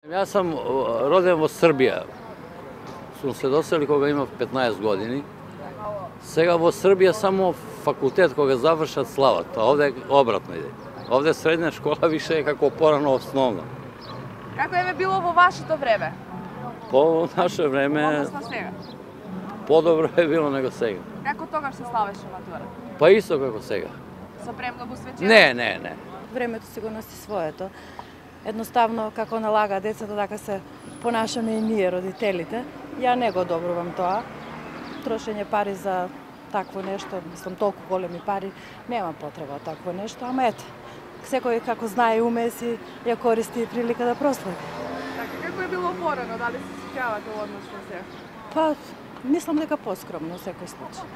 Ja sam rođen u Srbija. Sam se doseli koga ima 15 godini. Сега во Србија само факултет кога завршат слават, а овде обратно иде. Овде средна школа више е како порано основна. Како е било во вашето време? По наше време Односно сега. подобро е било него сега. Како тогаш се славеше матура? Па исто како сега. Со премногу свечено? Не. Времето си го носи своето. Едноставно, како налага децата, така се понашаме и ние, родителите. Ја не го одобрувам тоа. Трошење пари за такво нешто, мислам, толку големи пари, нема потреба од такво нешто, ама ето, секој како знае и уме си ја користи прилика да прослави. Така, како е било порано, дали се сеќавате во однос на сега? Па, мислам дека поскромно секој случај.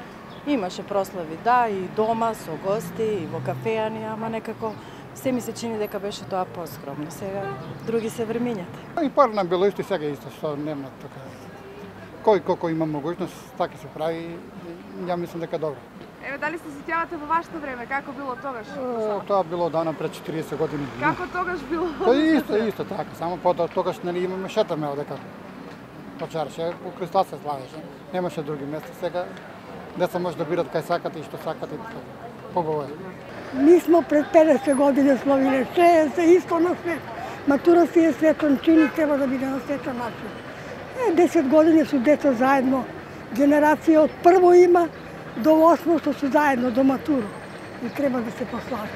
Имаше прослави, да, и дома, со гости, и во кафејани, ама некако се ми се чини дека беше тоа поскромно. Сега други се времињата. И порано било исто и сега исто, што нема така. Кој колко има могуćност, така се прави и ја мислам дека добро. Еве, дали се сеќавате во вашето време, како било тогаш? Тоа било дана пред 40 години. Како тогаш било? Тоа исто така, само тогаш нели имаме шетаме овдека. Почарше, у Христа се славеше, немаше други места. Сега деца може да бират кај сакат и што сакат и побаво е. Mi smo pred 50 godine slovile, se isto na sve. Matura si je svečan čin i treba da bude na svečan način. 10 godine su deca zajedno, generacija od prvo ima do 8 što su zajedno do maturu i treba da se proslave.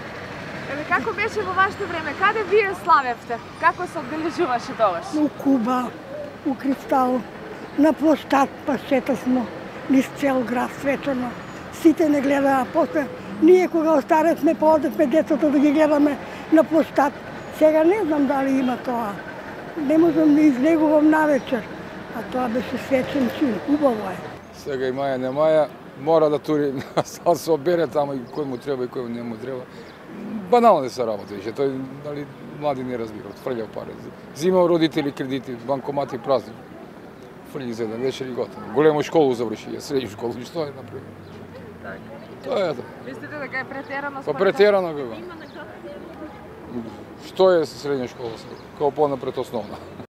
Еве, како беше во вашето време? Каде вие славевте? Како се одбележуваше тогаш? U Kuba, u Kristalu, na площад па шетасмо, низ цел град свечано. Сите не глеdaa, после ние кога остаревме, поодевме децата да ги гледаме на площад. Сега не знам дали има тоа. Не можам да излегувам навечер. А тоа беше свечен чин, убаво е. Сега и маја, не маја, мора да тури, да се обере тамо и кој му треба и кој не му треба. Банално се работи више, тој дали млади не разбира, фрља пари. Зимао родители кредити, банкомати празни. Фрљи за еден вечер и готово. Голему школу заврши, средњу школу, и што е направи? Тоа е тоа. Мислите дека е претерано Па според? претерано како. Што е средња школа сега? Као понапред основна.